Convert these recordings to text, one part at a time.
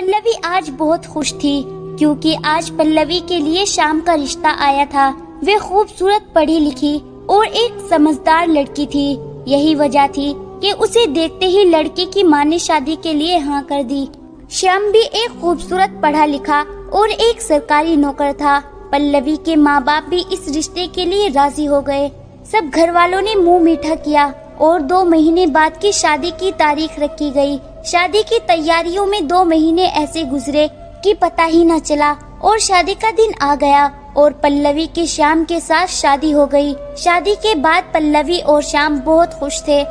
पल्लवी आज बहुत खुश थी क्योंकि आज पल्लवी के लिए श्याम का रिश्ता आया था। वे खूबसूरत, पढ़ी लिखी और एक समझदार लड़की थी। यही वजह थी कि उसे देखते ही लड़के की मां ने शादी के लिए हाँ कर दी। श्याम भी एक खूबसूरत, पढ़ा लिखा और एक सरकारी नौकर था। पल्लवी के माँ बाप भी इस रिश्ते के लिए राजी हो गए। सब घर वालों ने मुंह मीठा किया और 2 महीने बाद की शादी की तारीख रखी गई। शादी की तैयारियों में 2 महीने ऐसे गुजरे कि पता ही न चला और शादी का दिन आ गया और पल्लवी के श्याम के साथ शादी हो गई। शादी के बाद पल्लवी और श्याम बहुत खुश थे।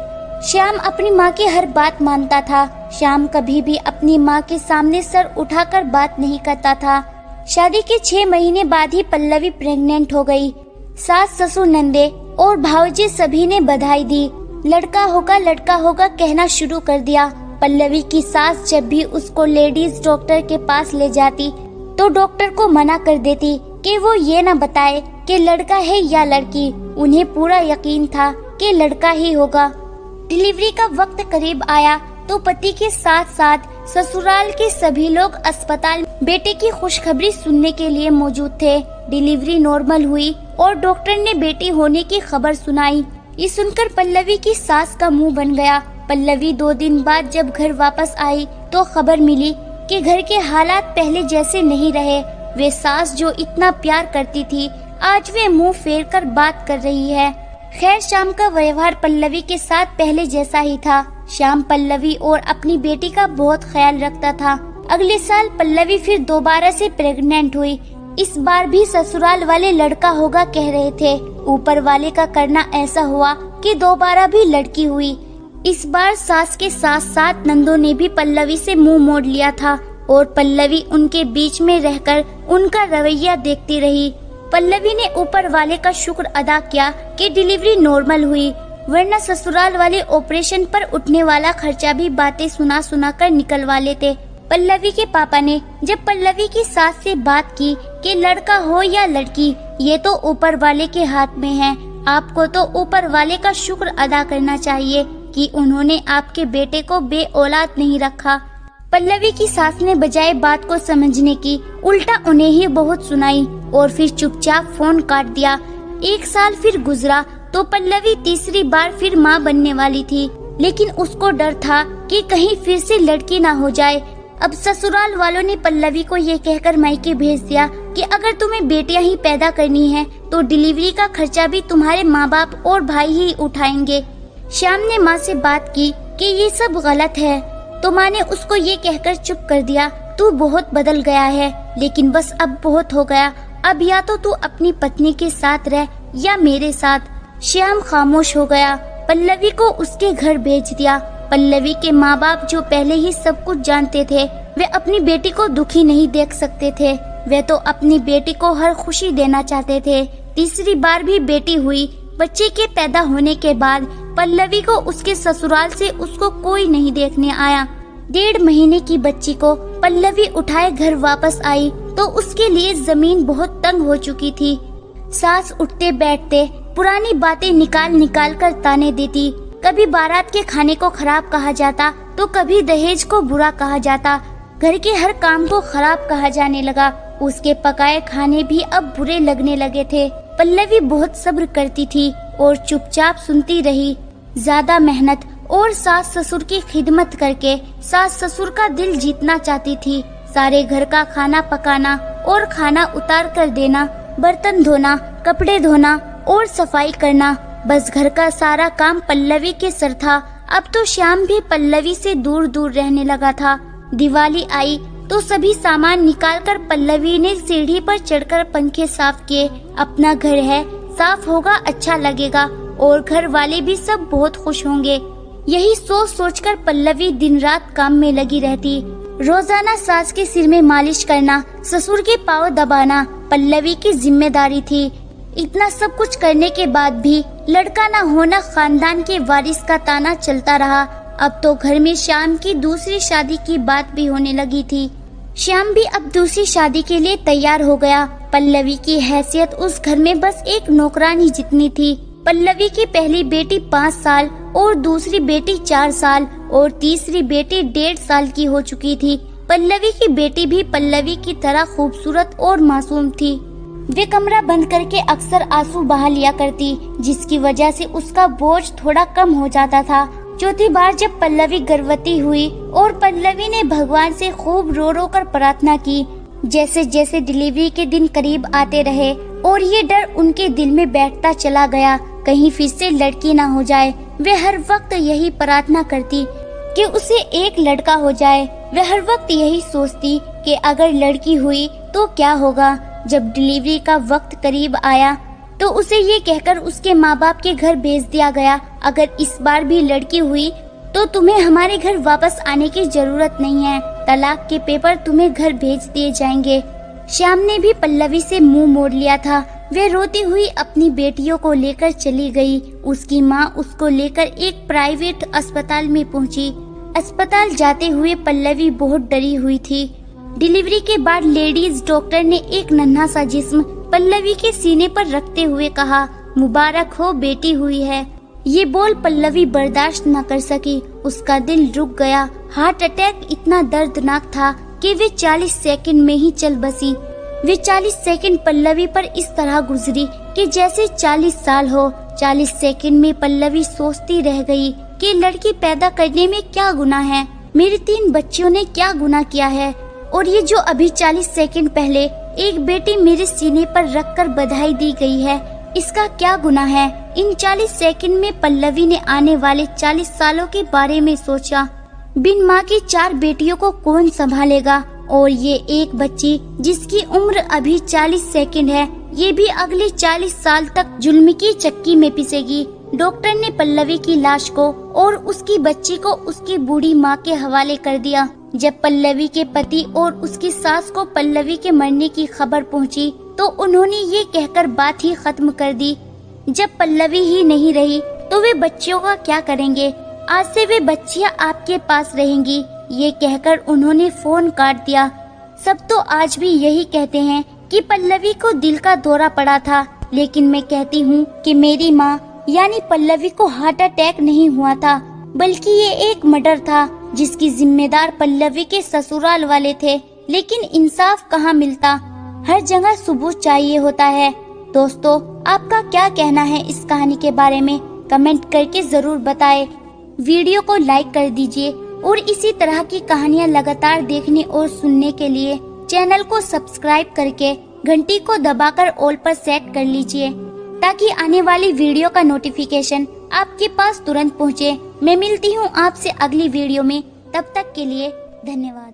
श्याम अपनी माँ की हर बात मानता था। श्याम कभी भी अपनी माँ के सामने सर उठाकर बात नहीं करता था। शादी के 6 महीने बाद ही पल्लवी प्रेग्नेंट हो गई। सास, ससुर, नंदे और भाऊजी सभी ने बधाई दी। लड़का होगा कहना शुरू कर दिया। पल्लवी की सास जब भी उसको लेडीज डॉक्टर के पास ले जाती तो डॉक्टर को मना कर देती कि वो ये न बताए कि लड़का है या लड़की। उन्हें पूरा यकीन था कि लड़का ही होगा। डिलीवरी का वक्त करीब आया तो पति के साथ साथ ससुराल के सभी लोग अस्पताल बेटे की खुशखबरी सुनने के लिए मौजूद थे। डिलीवरी नॉर्मल हुई और डॉक्टर ने बेटी होने की खबर सुनाई। ये सुनकर पल्लवी की सास का मुंह बन गया। पल्लवी 2 दिन बाद जब घर वापस आई तो खबर मिली कि घर के हालात पहले जैसे नहीं रहे। वे सास जो इतना प्यार करती थी आज वे मुंह फेर कर बात कर रही है। खैर, श्याम का व्यवहार पल्लवी के साथ पहले जैसा ही था। श्याम पल्लवी और अपनी बेटी का बहुत ख्याल रखता था। अगले साल पल्लवी फिर दोबारा से प्रेग्नेंट हुई। इस बार भी ससुराल वाले लड़का होगा कह रहे थे। ऊपर वाले का करना ऐसा हुआ कि दोबारा भी लड़की हुई। इस बार सास के साथ साथ नंदों ने भी पल्लवी से मुंह मोड़ लिया था और पल्लवी उनके बीच में रहकर उनका रवैया देखती रही। पल्लवी ने ऊपर वाले का शुक्र अदा किया कि डिलीवरी नॉर्मल हुई, वरना ससुराल वाले ऑपरेशन पर उठने वाला खर्चा भी बातें सुना कर निकलवा लेते। पल्लवी के पापा ने जब पल्लवी की सास से बात की कि लड़का हो या लड़की, ये तो ऊपर वाले के हाथ में है। आपको तो ऊपर वाले का शुक्र अदा करना चाहिए कि उन्होंने आपके बेटे को बे औलाद नहीं रखा। पल्लवी की सास ने बजाय बात को समझने की उल्टा उन्हें ही बहुत सुनाई और फिर चुपचाप फोन काट दिया। 1 साल फिर गुजरा तो पल्लवी तीसरी बार फिर माँ बनने वाली थी, लेकिन उसको डर था कि कहीं फिर से लड़की ना हो जाए। अब ससुराल वालों ने पल्लवी को ये कहकर मायके भेज दिया कि अगर तुम्हें बेटियां ही पैदा करनी है तो डिलीवरी का खर्चा भी तुम्हारे माँ बाप और भाई ही उठाएंगे। श्याम ने माँ से बात की कि ये सब गलत है, तो माँ ने उसको ये कहकर चुप कर दिया, तू बहुत बदल गया है, लेकिन बस अब बहुत हो गया। अब या तो तू अपनी पत्नी के साथ रह या मेरे साथ। श्याम खामोश हो गया। पल्लवी को उसके घर भेज दिया। पल्लवी के माँ बाप जो पहले ही सब कुछ जानते थे, वे अपनी बेटी को दुखी नहीं देख सकते थे। वे तो अपनी बेटी को हर खुशी देना चाहते थे। तीसरी बार भी बेटी हुई। बच्चे के पैदा होने के बाद पल्लवी को उसके ससुराल से उसको कोई नहीं देखने आया। 1.5 महीने की बच्ची को पल्लवी उठाए घर वापस आई तो उसके लिए जमीन बहुत तंग हो चुकी थी। सास उठते बैठते पुरानी बातें निकाल कर ताने देती। कभी बारात के खाने को खराब कहा जाता तो कभी दहेज को बुरा कहा जाता। घर के हर काम को खराब कहा जाने लगा। उसके पकाए खाने भी अब बुरे लगने लगे थे। पल्लवी बहुत सब्र करती थी और चुपचाप सुनती रही। ज्यादा मेहनत और सास ससुर की खिदमत करके सास ससुर का दिल जीतना चाहती थी। सारे घर का खाना पकाना और खाना उतार कर देना, बर्तन धोना, कपड़े धोना और सफाई करना, बस घर का सारा काम पल्लवी के सर था। अब तो श्याम भी पल्लवी से दूर दूर रहने लगा था। दिवाली आई तो सभी सामान निकालकर पल्लवी ने सीढ़ी पर चढ़कर पंखे साफ किए। अपना घर है, साफ होगा, अच्छा लगेगा और घर वाले भी सब बहुत खुश होंगे। यही सोच कर पल्लवी दिन रात काम में लगी रहती। रोजाना सास के सिर में मालिश करना, ससुर के पाँव दबाना पल्लवी की जिम्मेदारी थी। इतना सब कुछ करने के बाद भी लड़का न होना खानदान के वारिस का ताना चलता रहा। अब तो घर में श्याम की दूसरी शादी की बात भी होने लगी थी। श्याम भी अब दूसरी शादी के लिए तैयार हो गया। पल्लवी की हैसियत उस घर में बस एक नौकरानी जितनी थी। पल्लवी की पहली बेटी 5 साल और दूसरी बेटी 4 साल और तीसरी बेटी 1.5 साल की हो चुकी थी। पल्लवी की बेटी भी पल्लवी की तरह खूबसूरत और मासूम थी। वे कमरा बंद करके अक्सर आंसू बहा लिया करती, जिसकी वजह से उसका बोझ थोड़ा कम हो जाता था। चौथी बार जब पल्लवी गर्भवती हुई और पल्लवी ने भगवान से खूब रो रो कर प्रार्थना की। जैसे जैसे डिलीवरी के दिन करीब आते रहे और ये डर उनके दिल में बैठता चला गया, कहीं फिर से लड़की ना हो जाए। वे हर वक्त यही प्रार्थना करती कि उसे एक लड़का हो जाए। वे हर वक्त यही सोचती कि अगर लड़की हुई तो क्या होगा। जब डिलीवरी का वक्त करीब आया तो उसे ये कहकर उसके माँ बाप के घर भेज दिया गया, अगर इस बार भी लड़की हुई तो तुम्हें हमारे घर वापस आने की जरूरत नहीं है, तलाक के पेपर तुम्हें घर भेज दिए जाएंगे। श्याम ने भी पल्लवी से मुंह मोड़ लिया था। वे रोती हुई अपनी बेटियों को लेकर चली गई। उसकी माँ उसको लेकर एक प्राइवेट अस्पताल में पहुंची। अस्पताल जाते हुए पल्लवी बहुत डरी हुई थी। डिलीवरी के बाद लेडीज डॉक्टर ने एक नन्हा सा जिस्म पल्लवी के सीने पर रखते हुए कहा, मुबारक हो, बेटी हुई है। ये बोल पल्लवी बर्दाश्त न कर सकी। उसका दिल रुक गया। हार्ट अटैक इतना दर्दनाक था कि वे 40 सेकंड में ही चल बसी। वे 40 सेकंड पल्लवी पर इस तरह गुजरी कि जैसे 40 साल हो। 40 सेकंड में पल्लवी सोचती रह गई कि लड़की पैदा करने में क्या गुनाह है, मेरे 3 बच्चियों ने क्या गुनाह किया है, और ये जो अभी 40 सेकंड पहले एक बेटी मेरे सीने पर रखकर बधाई दी गई है, इसका क्या गुनाह है। इन 40 सेकंड में पल्लवी ने आने वाले 40 सालों के बारे में सोचा। बिन माँ की 4 बेटियों को कौन संभालेगा, और ये एक बच्ची जिसकी उम्र अभी 40 सेकंड है, ये भी अगले 40 साल तक जुल्म की चक्की में पिसेगी। डॉक्टर ने पल्लवी की लाश को और उसकी बच्ची को उसकी बूढ़ी माँ के हवाले कर दिया। जब पल्लवी के पति और उसकी सास को पल्लवी के मरने की खबर पहुंची तो उन्होंने ये कहकर बात ही खत्म कर दी, जब पल्लवी ही नहीं रही तो वे बच्चियों का क्या करेंगे, आज से वे बच्चियां आपके पास रहेंगी। ये कहकर उन्होंने फोन काट दिया। सब तो आज भी यही कहते हैं कि पल्लवी को दिल का दौरा पड़ा था, लेकिन मैं कहती हूँ कि मेरी माँ यानी पल्लवी को हार्ट अटैक नहीं हुआ था, बल्कि ये एक मर्डर था जिसकी जिम्मेदार पल्लवी के ससुराल वाले थे। लेकिन इंसाफ कहाँ मिलता, हर जगह सबूत चाहिए होता है। दोस्तों, आपका क्या कहना है इस कहानी के बारे में, कमेंट करके जरूर बताएं। वीडियो को लाइक कर दीजिए और इसी तरह की कहानियाँ लगातार देखने और सुनने के लिए चैनल को सब्सक्राइब करके घंटी को दबाकर ऑल पर सेट कर लीजिए, ताकि आने वाली वीडियो का नोटिफिकेशन आपके पास तुरंत पहुँचे। मैं मिलती हूँ आपसे अगली वीडियो में, तब तक के लिए धन्यवाद।